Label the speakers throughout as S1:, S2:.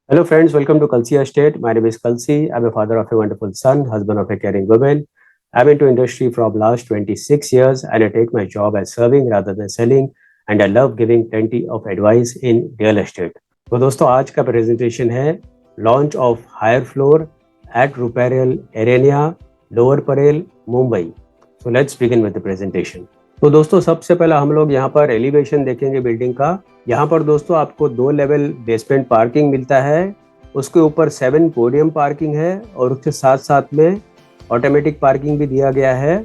S1: Hello, friends. Welcome to Kalsi Estate. My name is Kalsi. I'm a father of a wonderful son, husband of a caring woman. I'm into industry from last 26 years, and I take my job as serving rather than selling. And I love giving plenty of advice in real estate. तो दोस्तों आज का presentation है launch of higher floor at Ruparel Ariana Lower Parel Mumbai. So let's begin with the presentation. तो दोस्तों सबसे पहला हम लोग यहाँ पर एलिवेशन देखेंगे बिल्डिंग का. यहाँ पर दोस्तों आपको 2 लेवल बेसमेंट पार्किंग मिलता है. उसके ऊपर 7 पोडियम पार्किंग है और उसके साथ साथ में ऑटोमेटिक पार्किंग भी दिया गया है.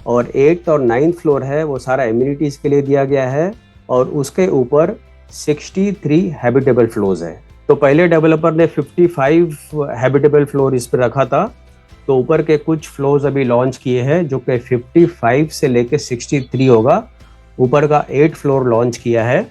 S1: और 8th और 9th फ्लोर है वो सारा एमिनिटीज के लिए दिया गया है. और उसके ऊपर 63 हैबिटेबल फ्लोर्स है. तो पहले डेवलपर ने 55 हैबिटेबल फ्लोर इस पर रखा था. तो ऊपर के कुछ फ्लोर्स अभी लॉन्च किए हैं जो कि 55 से लेके 63 होगा. ऊपर का 8 फ्लोर लॉन्च किया है.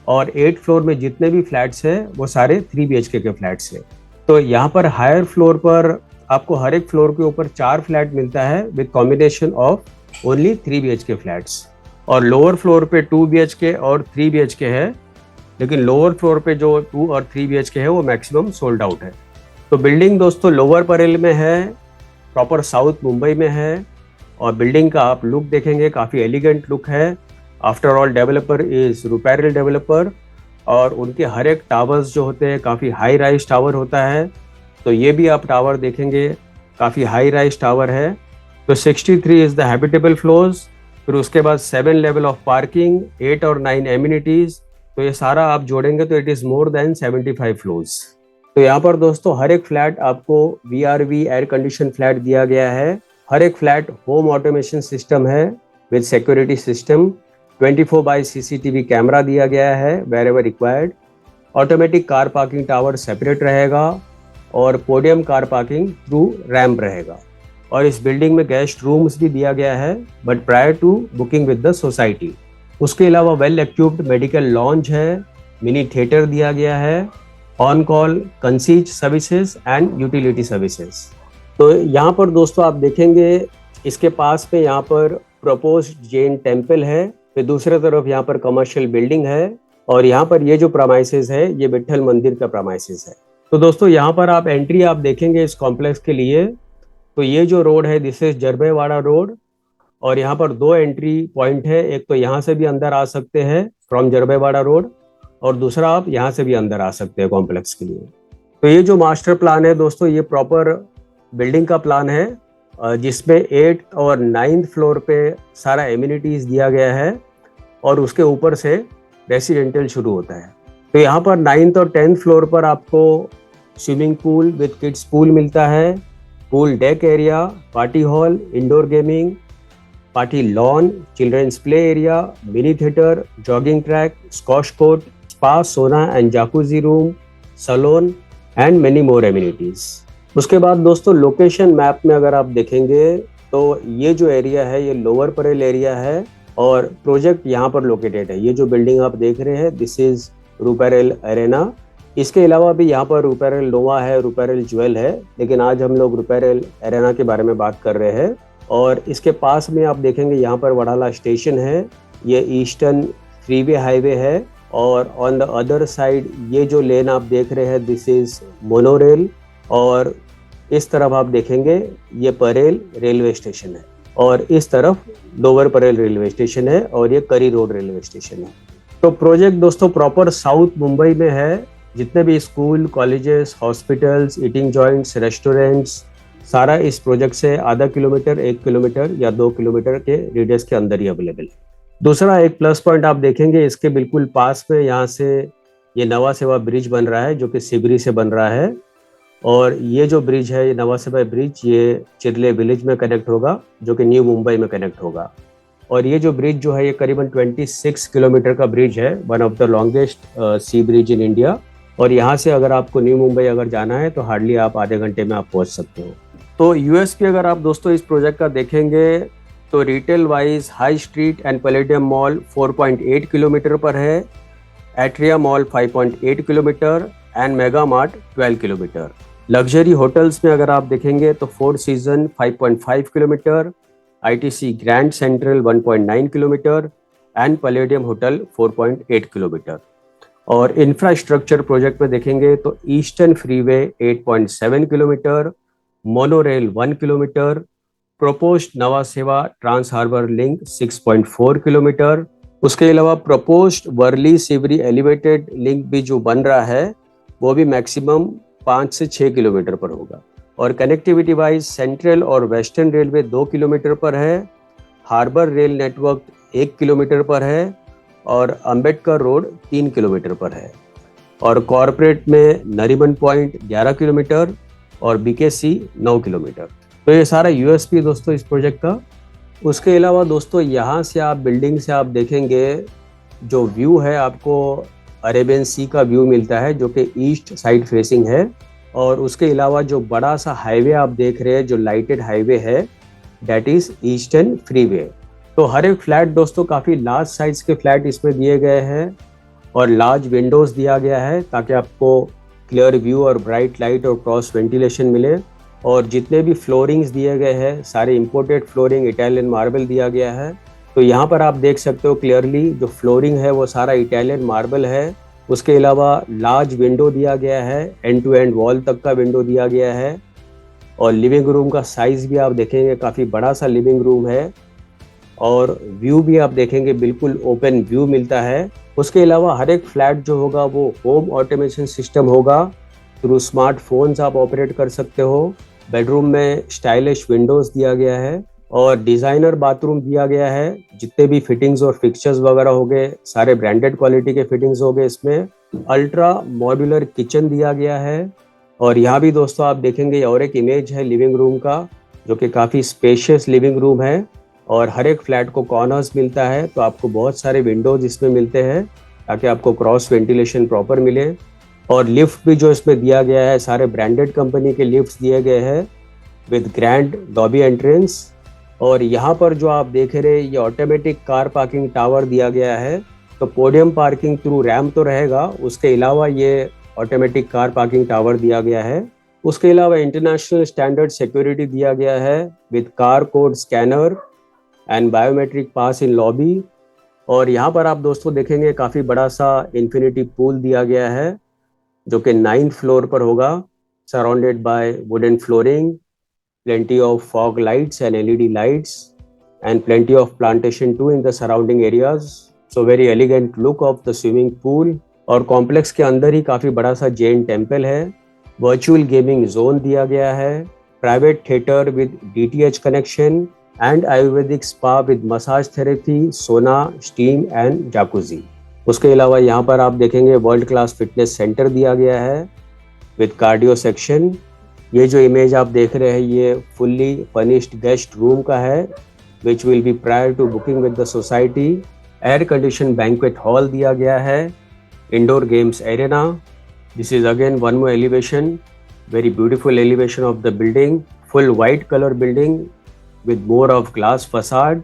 S1: और 8 फ्लोर में जितने भी फ्लैट्स हैं वो सारे 3 BHK के फ्लैट्स हैं. तो यहाँ पर हायर फ्लोर पर आपको हर एक फ्लोर के ऊपर 4 फ्लैट मिलता है with combination of only 3 BHK flats. और लोअर फ्लोर पे 2 BHK और 3 BHK है. लेकिन लोअर फ्लोर पे जो 2 और 3 BHK है वो मैक्सिमम सोल्ड आउट है. तो बिल्डिंग दोस्तों लोअर परेल में है, प्रॉपर साउथ मुंबई में है. और बिल्डिंग का आप लुक देखेंगे, काफ़ी एलिगेंट लुक है. After all developer is Ruparel developer. और उनके हर एक टावर्स जो होते हैं काफ़ी हाई राइज टावर होता है. तो ये भी आप टावर देखेंगे, काफ़ी हाई राइज टावर है. तो 63 इज़ द हैबिटेबल फ्लोर्स. फिर उसके बाद 7 लेवल ऑफ पार्किंग, 8 और 9 एमिनिटीज़. तो ये सारा आप जोड़ेंगे तो it is more than 75 floors. तो यहाँ पर दोस्तों हर एक फ्लैट आपको VRV एयर कंडीशन फ्लैट दिया गया है. हर एक फ्लैट होम ऑटोमेशन सिस्टम है with security system. 24/7 CCTV camera दिया गया है wherever required. Automatic car parking tower separate रहेगा. और podium car parking through ramp रहेगा. और इस बिल्डिंग में गेस्ट रूम्स भी दिया गया है but prior to booking with the society. उसके अलावा वेल इक्विप्ड मेडिकल लॉन्च है, मिनी थिएटर दिया गया है, on call concierge services and utility services. तो यहाँ पर दोस्तों आप देखेंगे इसके पास में यहाँ पर प्रपोज्ड जैन टेम्पल है. फिर दूसरे तरफ यहाँ पर कमर्शियल बिल्डिंग है. और यहाँ पर ये जो प्रमाइसेस है ये विट्ठल मंदिर का प्रमाइसेस है. तो दोस्तों यहाँ पर आप एंट्री आप देखेंगे इस कॉम्प्लेक्स के लिए. तो ये जो रोड है दिस इज जरबेवाड़ा रोड. और यहाँ पर 2 एंट्री पॉइंट है. एक तो यहाँ से भी अंदर आ सकते हैं फ्रॉम जरबेवाड़ा रोड, और दूसरा आप यहाँ से भी अंदर आ सकते हैं कॉम्प्लेक्स के लिए. तो ये जो मास्टर प्लान है दोस्तों ये प्रॉपर बिल्डिंग का प्लान है जिसमें 8th और 9th फ्लोर पे सारा एमिनिटीज दिया गया है. और उसके ऊपर से रेसिडेंशियल शुरू होता है. तो यहाँ पर 9th और 10th फ्लोर पर आपको swimming pool with kids pool मिलता है, pool deck area, party hall, indoor gaming, party lawn, children's play area, mini theatre, jogging track, squash court, spa, sauna and jacuzzi room, salon and many more amenities. उसके बाद दोस्तों location map में अगर आप देखेंगे तो ये जो एरिया है ये लोअर परेल एरिया है. और प्रोजेक्ट यहाँ पर लोकेटेड है. ये जो बिल्डिंग आप देख रहे हैं दिस इज रुपेरियल एरेना. इसके अलावा भी यहाँ पर रुपेरियल नोवा है, रुपेरियल ज्वेल है, लेकिन आज हम लोग रुपेरियल एरेना के बारे में बात कर रहे हैं. और इसके पास में आप देखेंगे यहाँ पर वडाला स्टेशन है. ये ईस्टर्न फ्रीवे हाईवे है. और ऑन द अदर साइड ये जो लेन आप देख रहे हैं दिस इज मोनोरेल. और इस तरफ आप देखेंगे ये परेल रेलवे स्टेशन है. और इस तरफ लोअर परेल रेलवे स्टेशन है. और ये करी रोड रेलवे स्टेशन है. तो प्रोजेक्ट दोस्तों प्रॉपर साउथ मुंबई में है. जितने भी school, colleges, hospitals, eating joints, restaurants सारा इस प्रोजेक्ट से आधा किलोमीटर, 1 किलोमीटर या 2 किलोमीटर के रेडियस के अंदर ही अवेलेबल है. दूसरा एक प्लस पॉइंट आप देखेंगे इसके बिल्कुल पास में यहाँ से ये नवा सेवा ब्रिज बन रहा है जो कि सिबरी से बन रहा है. और ये जो ब्रिज है ये नवा सेवा ब्रिज ये चिरले विलेज में कनेक्ट होगा जो कि न्यू मुंबई में कनेक्ट होगा. और ये जो ब्रिज जो है ये करीबन 26 किलोमीटर का ब्रिज है, one of the longest sea bridge in India. और यहाँ से अगर आपको न्यू मुंबई अगर जाना है तो हार्डली आप आधे घंटे में आप पहुँच सकते हो. तो यूएसपी अगर आप दोस्तों इस प्रोजेक्ट का देखेंगे तो retail wise high street and palladium mall 4.8 kilometre पर है, atria mall 5.8 kilometre and mega mart 12 kilometre. Luxury hotels में अगर आप देखेंगे तो four season 5.5 kilometre, ITC grand central 1.9 kilometre and palladium hotel 4.8 kilometre. और इंफ्रास्ट्रक्चर प्रोजेक्ट में देखेंगे तो eastern freeway 8.7 kilometre, monorail 1 kilometre, proposed नवा सेवा ट्रांस हार्बर लिंक 6.4 किलोमीटर। उसके अलावा proposed Worli Sivri elevated link भी जो बन रहा है वो भी मैक्सिमम 5 से 6 किलोमीटर पर होगा। और कनेक्टिविटी वाइज सेंट्रल और वेस्टर्न रेलवे 2 किलोमीटर पर है, हार्बर रेल नेटवर्क 1 किलोमीटर पर है और अंबेडकर रोड 3 किलोमीटर पर है। और कॉरपोरेट में नरीमन पॉइंट 11 किलोमीटर और बीकेसी 9 किलोमीटर। तो ये सारा यूएसपी दोस्तों इस प्रोजेक्ट का। उसके अलावा दोस्तों यहाँ से आप बिल्डिंग से आप देखेंगे जो व्यू है आपको अरेबियन सी का व्यू मिलता है जो कि ईस्ट साइड फेसिंग है। और उसके अलावा जो बड़ा सा हाईवे आप देख रहे हैं जो लाइटेड हाईवे है दैट इज ईस्टर्न फ्रीवे। तो हर एक फ्लैट दोस्तों काफ़ी लार्ज साइज के फ्लैट इसमें दिए गए हैं और लार्ज विंडोज़ दिया गया है ताकि आपको क्लियर व्यू और ब्राइट लाइट और क्रॉस वेंटिलेशन मिले। और जितने भी फ्लोरिंग्स दिए गए हैं सारे इंपोर्टेड फ्लोरिंग इटालियन मार्बल दिया गया है। तो यहाँ पर आप देख सकते हो क्लियरली जो फ्लोरिंग है वो सारा इटालियन मार्बल है। उसके अलावा लार्ज विंडो दिया गया है, एंड टू एंड वॉल तक का विंडो दिया गया है। और लिविंग रूम का साइज़ भी आप देखेंगे काफ़ी बड़ा सा लिविंग रूम है और व्यू भी आप देखेंगे बिल्कुल ओपन व्यू मिलता है। उसके अलावा हर एक फ्लैट जो होगा वो होम ऑटोमेशन सिस्टम होगा, थ्रू स्मार्टफोन्स आप ऑपरेट कर सकते हो। बेडरूम में स्टाइलिश विंडोज दिया गया है और डिज़ाइनर बाथरूम दिया गया है। जितने भी फिटिंग्स और फिक्सचर्स वगैरह हो गए सारे ब्रांडेड क्वालिटी के फिटिंग्स हो गए। इसमें अल्ट्रा मॉड्यूलर किचन दिया गया है। और यहाँ भी दोस्तों आप देखेंगे और एक इमेज है लिविंग रूम का जो कि काफ़ी स्पेशियस लिविंग रूम है और हर एक फ्लैट को कॉर्नर्स मिलता है तो आपको बहुत सारे विंडोज इसमें मिलते हैं ताकि आपको क्रॉस वेंटिलेशन प्रॉपर मिले। और लिफ्ट भी जो इसमें दिया गया है सारे ब्रांडेड कंपनी के लिफ्ट्स दिए गए हैं विद ग्रैंड लॉबी एंट्रेंस। और यहाँ पर जो आप देख रहे हैं ये ऑटोमेटिक कार पार्किंग टावर दिया गया है। तो पोडियम पार्किंग थ्रू रैम्प तो रहेगा, उसके अलावा ये ऑटोमेटिक कार पार्किंग टावर दिया गया है। उसके अलावा इंटरनेशनल स्टैंडर्ड सिक्योरिटी दिया गया है with car code scanner and biometric pass in lobby. और यहाँ पर आप दोस्तों देखेंगे काफ़ी बड़ा सा इन्फिनिटी पूल दिया गया है जो कि 9th फ्लोर पर होगा, surrounded by wooden flooring, plenty of fog lights and LED lights and plenty of plantation too in the surrounding areas. So very elegant look of the swimming pool। और complex के अंदर ही काफ़ी बड़ा सा Jain temple है। Virtual gaming zone दिया गया है, private theatre with DTH connection and Ayurvedic spa with massage therapy, सोना, स्टीम एंड जाकुजी। उसके अलावा यहाँ पर आप देखेंगे वर्ल्ड क्लास फिटनेस सेंटर दिया गया है विद कार्डियो सेक्शन। ये जो इमेज आप देख रहे हैं ये फुल्ली फर्निश्ड गेस्ट रूम का है which will be prior to booking with the society. Air condition banquet hall दिया गया है, indoor games arena. This is again one more elevation, very beautiful elevation of the building, full white colour building with more of glass facade.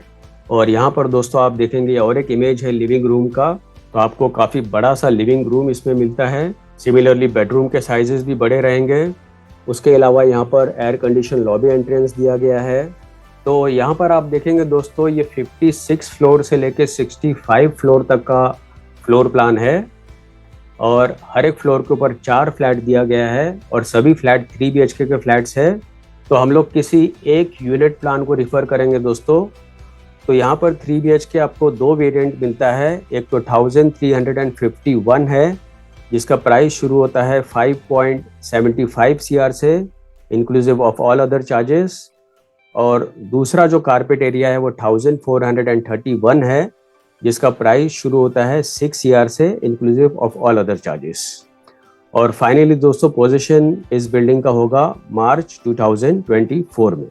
S1: और यहाँ पर दोस्तों आप देखेंगे और एक इमेज है लिविंग रूम का, तो आपको काफ़ी बड़ा सा लिविंग रूम इसमें मिलता है। सिमिलरली बेडरूम के साइजेस भी बड़े रहेंगे। उसके अलावा यहाँ पर एयर कंडीशन लॉबी एंट्रेंस दिया गया है। तो यहाँ पर आप देखेंगे दोस्तों ये 56 फ्लोर से लेके 65 फ्लोर तक का फ्लोर प्लान है और हर एक फ्लोर के ऊपर 4 फ्लैट दिया गया है और सभी फ्लैट 3 BHK के फ्लैट्स है। तो हम लोग किसी एक यूनिट प्लान को रिफर करेंगे दोस्तों। तो यहाँ पर 3 BHK आपको 2 वेरिएंट मिलता है, एक तो 1351 है जिसका प्राइस शुरू होता है 5.75 CR से inclusive of all other charges. और दूसरा जो कारपेट एरिया है वो 1431 है जिसका प्राइस शुरू होता है 6 CR से inclusive of all other charges. और फाइनली दोस्तों पोजीशन इस बिल्डिंग का होगा मार्च 2024 में।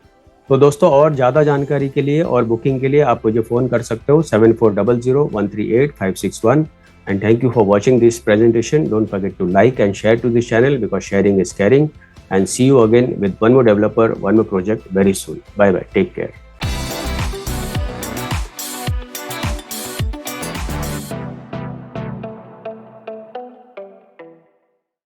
S1: तो दोस्तों और ज़्यादा जानकारी के लिए और बुकिंग के लिए आप मुझे फ़ोन कर सकते हो 7400138561। And thank you for watching this presentation. Don't forget to like and share to this channel because sharing is caring. And see you again with one more developer, one more project very soon. Bye bye. Take care.